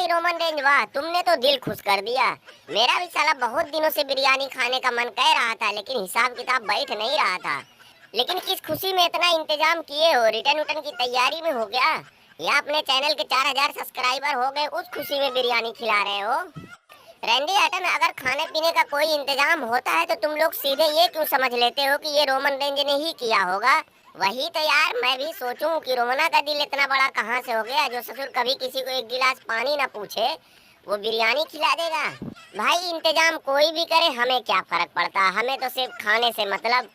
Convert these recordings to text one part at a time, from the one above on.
भाई Roman Reigns, वाह तुमने तो दिल खुश कर दिया। मेरा भी साला बहुत दिनों से बिरयानी खाने का मन कह रहा था, लेकिन हिसाब किताब बैठ नहीं रहा था। लेकिन किस खुशी में इतना इंतजाम किए हो? रिटर्न उटर्न की तैयारी में हो गया या अपने चैनल के 4000 सब्सक्राइबर हो गए उस खुशी में बिरयानी खिला रहे हो? रैंडी आटन, अगर खाने पीने का कोई इंतजाम होता है तो तुम लोग सीधे ये क्यों समझ लेते हो कि ये रोमन रेंज ने ही किया होगा? वही तो यार, मैं भी सोचूं कि रोमना का दिल इतना बड़ा कहाँ से हो गया जो ससुर कभी किसी को एक गिलास पानी ना पूछे वो बिरयानी खिला देगा। भाई इंतजाम कोई भी करे, हमें क्या फर्क पड़ता, हमें तो सिर्फ खाने से मतलब।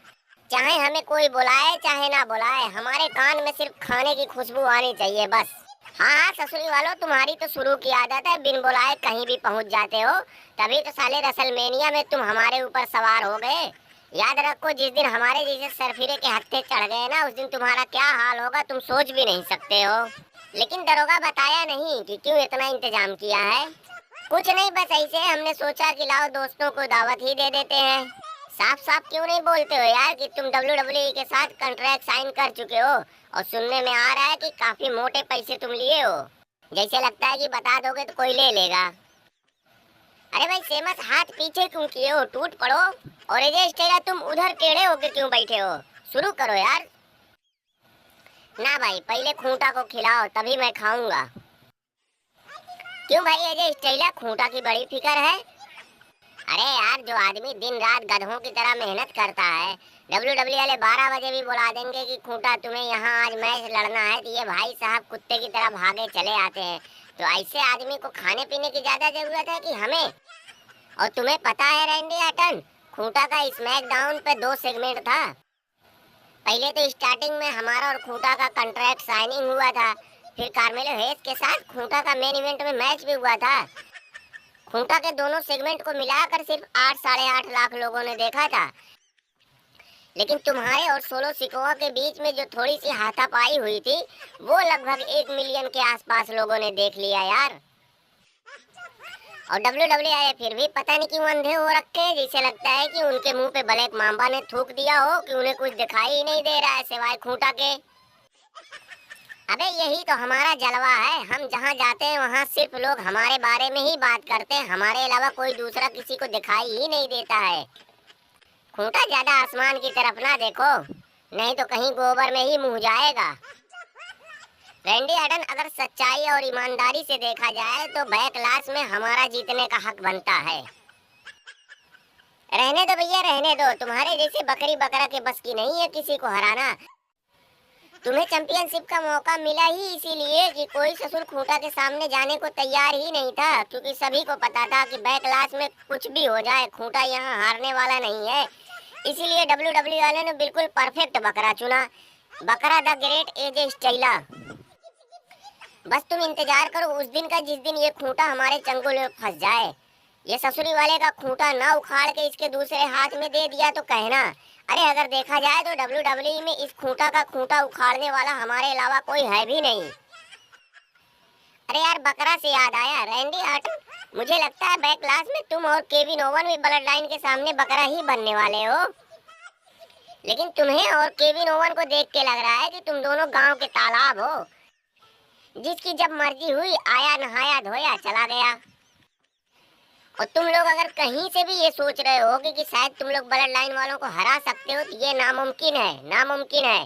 चाहे हमें कोई बुलाए चाहे ना बुलाए, हमारे कान में सिर्फ खाने की खुशबू आनी चाहिए बस। हाँ हाँ ससुरी वालों, तुम्हारी तो शुरू की आदत है, बिन बुलाए कहीं भी पहुंच जाते हो। तभी तो साले रसलमेनिया में तुम हमारे ऊपर सवार हो गए। याद रखो, जिस दिन हमारे जैसे सरफिरे के हत्थे चढ़ गए ना, उस दिन तुम्हारा क्या हाल होगा तुम सोच भी नहीं सकते हो। लेकिन दरोगा बताया नहीं कि क्यों इतना इंतजाम किया है? कुछ नहीं, बस ऐसे हमने सोचा कि लाओ दोस्तों को दावत ही दे देते हैं। साफ साफ क्यों नहीं बोलते हो यार कि तुम WWE के साथ कॉन्ट्रैक्ट साइन कर चुके हो, और सुनने में आ रहा है कि काफी मोटे पैसे तुम लिए हो। जैसे लगता है कि बता दोगे तो कोई ले लेगा। अरे भाई सेमस, हाथ पीछे क्यों किए हो? टूट पड़ो। और ये स्टेला, तुम उधर टेढ़े होके क्यों बैठे हो? शुरू करो यार। ना भाई, पहले खूंटा को खिलाओ तभी मैं खाऊंगा। क्यों भाई अजय स्टेला, खूंटा की बड़ी फिक्र है? अरे यार, जो आदमी दिन रात गधों की तरह मेहनत करता है, WWE वाले 12 बजे भी बुला देंगे कि खूंटा तुम्हें यहाँ आज मैच लड़ना है, तो ये भाई साहब कुत्ते की तरह भागे चले आते हैं। तो ऐसे आदमी को खाने पीने की ज्यादा जरूरत है कि हमें? और तुम्हें पता है रैंडी आटन, खूंटा का स्मैकडाउन पे 2 सेगमेंट था। पहले तो स्टार्टिंग में हमारा और खूंटा का कॉन्ट्रैक्ट साइनिंग हुआ था, फिर कार्मेलो हेस के साथ खूंटा का मेन इवेंट में मैच भी हुआ था। खूंटा के दोनों सेगमेंट को मिलाकर सिर्फ 8 साढ़े 8 लाख लोगों ने देखा था। लेकिन तुम्हारे और सोलो सिकोआ के बीच में जो थोड़ी सी हाथापाई हुई थी, वो लगभग 1 मिलियन के आसपास लोगों ने देख लिया यार। और WWE फिर भी पता नहीं क्यों अंधे हो रखे हैं, जैसे लगता है कि उनके मुंह पे ब्लैक मांबा ने थूक दिया हो कि उन्हें कुछ दिखाई ही नहीं दे रहा है सिवाय खूंटा के। अबे यही तो हमारा जलवा है, हम जहाँ जाते हैं वहाँ सिर्फ लोग हमारे बारे में ही बात करते हैं, हमारे अलावा कोई दूसरा किसी को दिखाई ही नहीं देता है। खूंटा ज्यादा आसमान की तरफ ना देखो, नहीं तो कहीं गोबर में ही मुँह जाएगा। रैंडी आटन, अगर सच्चाई और ईमानदारी से देखा जाए तो बैकलैश में हमारा जीतने का हक बनता है। रहने दो भैया रहने दो, तुम्हारे जैसे बकरी बकरा के बस की नहीं है किसी को हराना। तुम्हें चैंपियनशिप का मौका मिला ही इसीलिए कि कोई ससुर खूंटा के सामने जाने को तैयार ही नहीं था, क्योंकि सभी को पता था कि बैकलैश में कुछ भी हो जाए खूंटा यहाँ हारने वाला नहीं है। इसीलिए WWE वाले ने बिल्कुल परफेक्ट बकरा चुना, बकरा द ग्रेट एजे स्टाइला। बस तुम इंतजार करो उस दिन का जिस दिन ये खूंटा हमारे चंगुल में फंस जाए। ये ससुरी वाले का खूंटा ना उखाड़ के इसके दूसरे हाथ में दे दिया तो कहना। अरे अगर देखा जाए तो WWE में इस खूंटा का खूंटा उखाड़ने वाला हमारे अलावा कोई है भी नहीं। अरे यार, बकरा से याद आया रैंडी आटन, मुझे लगता है बैकलैश में तुम और केविन ओवन भी ब्लड लाइन के सामने बकरा ही बनने वाले हो। लेकिन तुम्हें और केविन ओवन को देख के लग रहा है कि तुम दोनों गांव के तालाब हो, जिसकी जब मर्जी हुई आया नहाया धोया चला गया। और तुम लोग अगर कहीं से भी ये सोच रहे हो कि शायद तुम लोग ब्लड लाइन वालों को हरा सकते हो, तो ये नामुमकिन है, नामुमकिन है।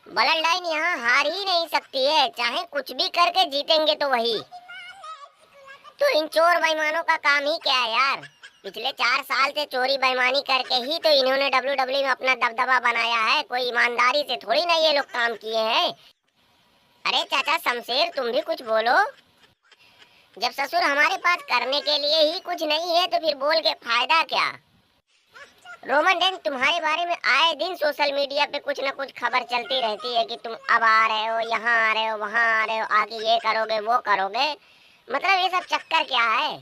ब्लड लाइन यहाँ हार ही नहीं सकती है, चाहे कुछ भी करके जीतेंगे तो वही। तो इन चोर बेईमानों का काम ही क्या है यार? पिछले 4 साल से चोरी बेईमानी करके ही तो इन्होंने WWE में अपना दबदबा बनाया है, कोई ईमानदारी से थोड़ी ना ये लोग काम किए हैं। अरे चाचा शमशेर, तुम भी कुछ बोलो। जब ससुर हमारे पास करने के लिए ही कुछ नहीं है तो फिर बोल के फायदा क्या? रोमन रेंज, तुम्हारे बारे में आए दिन सोशल मीडिया पे कुछ न कुछ खबर चलती रहती है कि तुम अब आ रहे हो, यहाँ आ रहे हो, वहाँ आ रहे हो, आगे ये करोगे वो करोगे। मतलब ये सब चक्कर क्या है?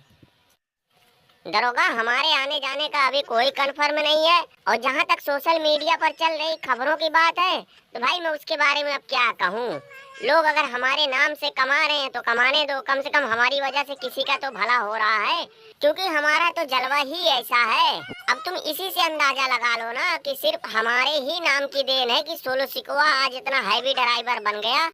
दरोगा, हमारे आने जाने का अभी कोई कंफर्म नहीं है, और जहाँ तक सोशल मीडिया पर चल रही खबरों की बात है तो भाई मैं उसके बारे में अब क्या कहूँ। लोग अगर हमारे नाम से कमा रहे हैं तो कमाने दो, कम से कम हमारी वजह से किसी का तो भला हो रहा है, क्योंकि हमारा तो जलवा ही ऐसा है। अब तुम इसी से अंदाजा लगा लो ना कि सिर्फ हमारे ही नाम की देन है कि सोलो सिकोआ आज इतना हैवी ड्राइवर बन गया।